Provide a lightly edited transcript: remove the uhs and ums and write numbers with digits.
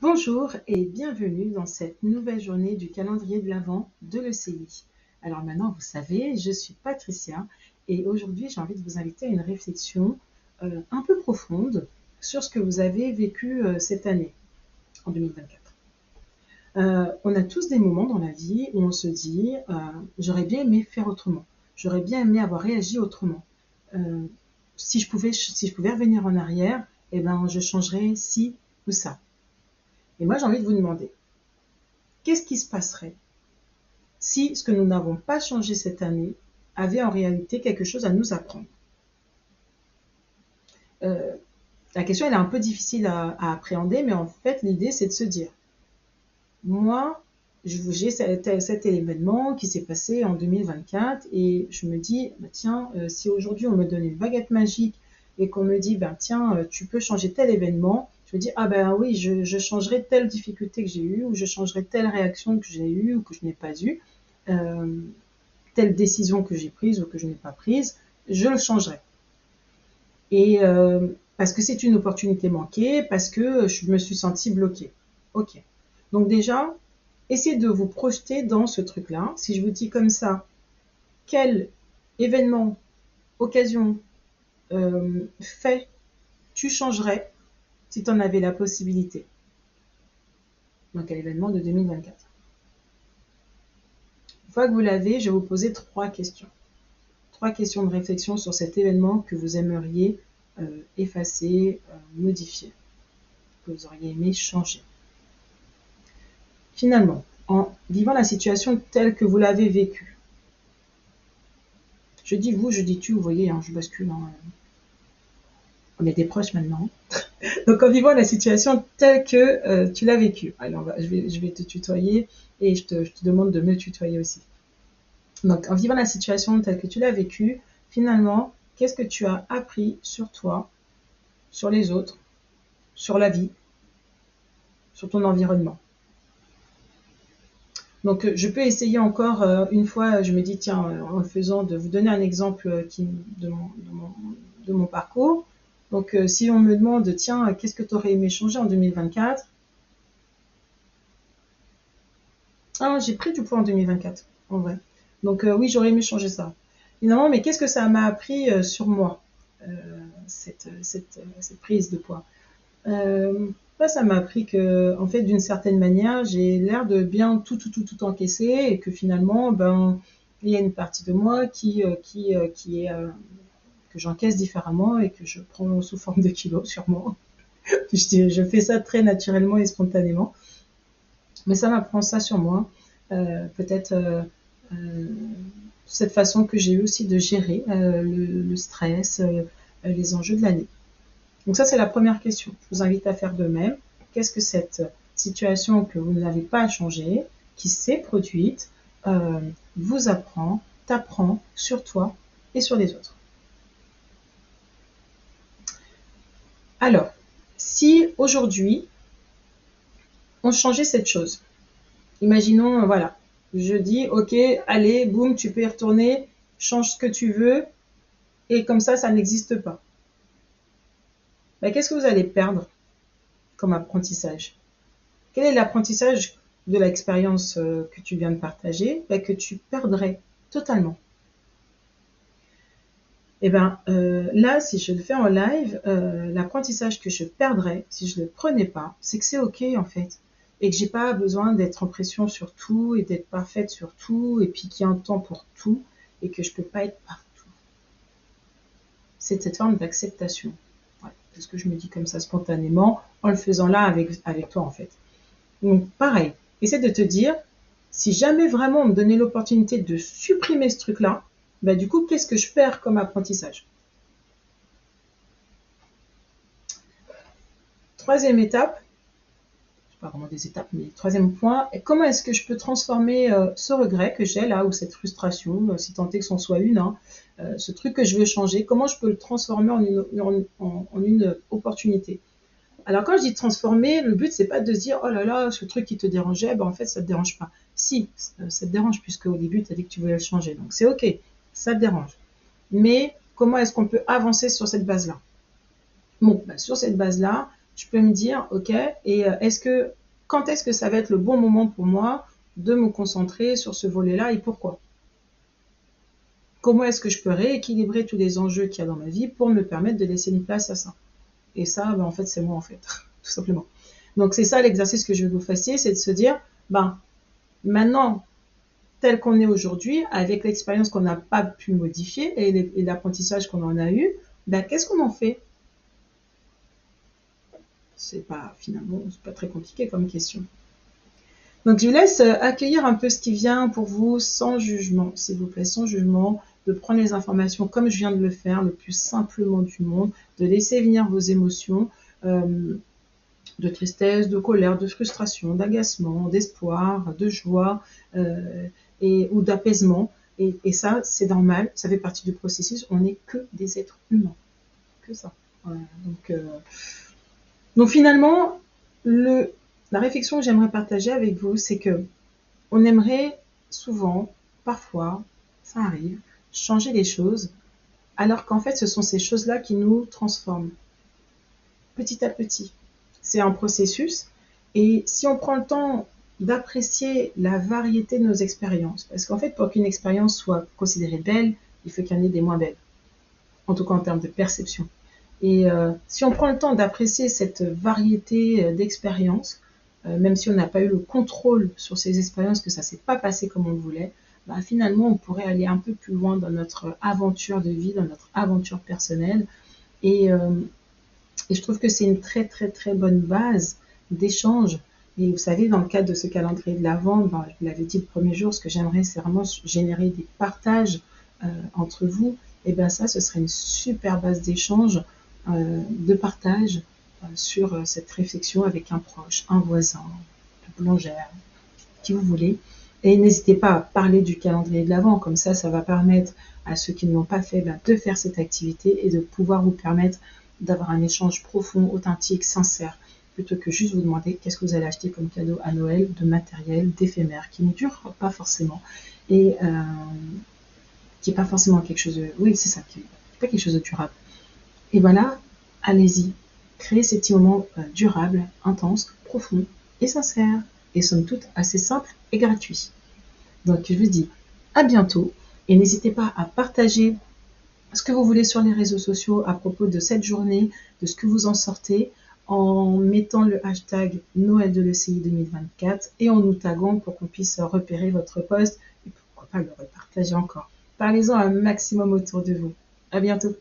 Bonjour et bienvenue dans cette nouvelle journée du calendrier de l'Avent de l'ECI. Alors maintenant, vous savez, je suis Patricia et aujourd'hui, j'ai envie de vous inviter à une réflexion un peu profonde sur ce que vous avez vécu cette année, en 2024. On a tous des moments dans la vie où on se dit j'aurais bien aimé faire autrement, j'aurais bien aimé avoir réagi autrement. Euh, si je pouvais revenir en arrière, eh ben, je changerais ci ou ça. Et moi, j'ai envie de vous demander, qu'est-ce qui se passerait si ce que nous n'avons pas changé cette année avait en réalité quelque chose à nous apprendre? Euh, la question elle est un peu difficile à appréhender, mais en fait l'idée c'est de se dire, moi j'ai cet événement qui s'est passé en 2024 et je me dis, bah, tiens, si aujourd'hui on me donne une baguette magique et qu'on me dit, ben tiens, tu peux changer tel événement, je me dis, ah ben oui, je changerai telle difficulté que j'ai eue, ou je changerai telle réaction que j'ai eue ou que je n'ai pas eue. Euh, Telle décision que j'ai prise ou que je n'ai pas prise, je le changerai. Et parce que c'est une opportunité manquée, parce que je me suis sentie bloquée. Ok. Donc déjà, essayez de vous projeter dans ce truc-là. Si je vous dis comme ça, quel événement, occasion, fait, tu changerais si tu en avais la possibilité? Donc quel événement de 2024? Une fois que vous l'avez, je vais vous poser trois questions. Trois questions de réflexion sur cet événement que vous aimeriez effacer, modifier, que vous auriez aimé changer. Finalement, en vivant la situation telle que vous l'avez vécue, je dis vous, je dis tu, vous voyez, hein, je bascule. Hein, on est des proches maintenant. Donc en vivant la situation telle que tu l'as vécue. Alors je vais te tutoyer et je te demande de me tutoyer aussi. Donc en vivant la situation telle que tu l'as vécue, finalement, qu'est-ce que tu as appris sur toi, sur les autres, sur la vie, sur ton environnement? Donc je peux essayer encore une fois, je me dis tiens, en faisant de vous donner un exemple de mon parcours. Donc si on me demande tiens, qu'est-ce que tu aurais aimé changer en 2024? Ah, j'ai pris du poids en 2024, en vrai. Donc oui, j'aurais aimé changer ça. Finalement, mais qu'est-ce que ça m'a appris sur moi, cette prise de poids? Ça m'a appris que, en fait, d'une certaine manière, j'ai l'air de bien tout encaisser et que finalement, ben, il y a une partie de moi qui est que j'encaisse différemment et que je prends sous forme de kilos sûrement. Je fais ça très naturellement et spontanément, mais ça m'apprend ça sur moi. Peut-être euh, cette façon que j'ai eu aussi de gérer le stress, les enjeux de l'année. Donc ça, c'est la première question. Je vous invite à faire de même. Qu'est-ce que cette situation que vous n'avez pas changée, qui s'est produite, euh, vous apprend, t'apprend sur toi et sur les autres? Alors, si aujourd'hui, on changeait cette chose, imaginons, voilà, je dis, ok, allez, boum, tu peux y retourner, change ce que tu veux, et comme ça n'existe pas. Ben, qu'est-ce que vous allez perdre comme apprentissage? Quel est l'apprentissage de l'expérience que tu viens de partager, que tu perdrais totalement? Et ben là, si je le fais en live, l'apprentissage que je perdrais si je ne le prenais pas, c'est que c'est ok en fait, et que j'ai pas besoin d'être en pression sur tout et d'être parfaite sur tout, et puis qu'il y a un temps pour tout et que je peux pas être partout. C'est cette forme d'acceptation. Ouais, parce que je me dis comme ça spontanément en le faisant là avec toi en fait. Donc pareil, essaie de te dire, si jamais vraiment on me donnait l'opportunité de supprimer ce truc-là, bah du coup, qu'est-ce que je perds comme apprentissage? Troisième étape, c'est pas vraiment des étapes, mais troisième point, comment est-ce que je peux transformer ce regret que j'ai là, ou cette frustration, si tant est que c'en soit une, hein, ce truc que je veux changer, comment je peux le transformer en une opportunité? Alors quand je dis transformer, le but c'est pas de se dire oh là là, ce truc qui te dérangeait, ben en fait ça te dérange pas. Si, ça te dérange puisque au début tu as dit que tu voulais le changer, donc c'est ok, ça te dérange. Mais comment est-ce qu'on peut avancer sur cette base-là? Bon, ben, sur cette base-là, je peux me dire, ok, et quand est-ce que ça va être le bon moment pour moi de me concentrer sur ce volet-là et pourquoi? Comment est-ce que je peux rééquilibrer tous les enjeux qu'il y a dans ma vie pour me permettre de laisser une place à ça? Et ça, ben, en fait, c'est moi, en fait, tout simplement. Donc, c'est ça l'exercice que je veux que vous fassiez, c'est de se dire, ben, maintenant, tel qu'on est aujourd'hui, avec l'expérience qu'on n'a pas pu modifier et l'apprentissage qu'on en a eu, ben, qu'est-ce qu'on en fait? Finalement, c'est pas très compliqué comme question. Donc, je vous laisse accueillir un peu ce qui vient pour vous sans jugement, s'il vous plaît, sans jugement, de prendre les informations comme je viens de le faire, le plus simplement du monde, de laisser venir vos émotions de tristesse, de colère, de frustration, d'agacement, d'espoir, de joie ou d'apaisement. Et ça, c'est normal, ça fait partie du processus. On n'est que des êtres humains, que ça. Voilà. Donc finalement, la réflexion que j'aimerais partager avec vous, c'est que on aimerait souvent, parfois, ça arrive, changer les choses, alors qu'en fait, ce sont ces choses-là qui nous transforment, petit à petit. C'est un processus, et si on prend le temps d'apprécier la variété de nos expériences, parce qu'en fait, pour qu'une expérience soit considérée belle, il faut qu'il y en ait des moins belles, en tout cas en termes de perception. Et si on prend le temps d'apprécier cette variété d'expériences, même si on n'a pas eu le contrôle sur ces expériences, que ça ne s'est pas passé comme on le voulait, bah, finalement, on pourrait aller un peu plus loin dans notre aventure de vie, dans notre aventure personnelle. Et je trouve que c'est une très, très, très bonne base d'échange. Et vous savez, dans le cadre de ce calendrier de l'Avent, ben, je vous l'avais dit le premier jour, ce que j'aimerais, c'est vraiment générer des partages entre vous. Et bien ça, ce serait une super base d'échange, de partage sur cette réflexion avec un proche, un voisin, une boulangère, qui vous voulez. Et n'hésitez pas à parler du calendrier de l'Avent, comme ça va permettre à ceux qui ne l'ont pas fait de faire cette activité et de pouvoir vous permettre d'avoir un échange profond, authentique, sincère, plutôt que juste vous demander qu'est-ce que vous allez acheter comme cadeau à Noël, de matériel, d'éphémère, qui ne dure pas forcément, et qui n'est pas forcément quelque chose de... Oui, c'est ça, qui n'est pas quelque chose de durable. Et voilà, allez-y, créez ces petits moments durables, intenses, profonds et sincères, et somme toute assez simples et gratuits. Donc je vous dis à bientôt, et n'hésitez pas à partager ce que vous voulez sur les réseaux sociaux à propos de cette journée, de ce que vous en sortez, en mettant le hashtag Noël de l'ECI 2024 et en nous taguant pour qu'on puisse repérer votre post et pourquoi pas le repartager encore. Parlez-en un maximum autour de vous. À bientôt.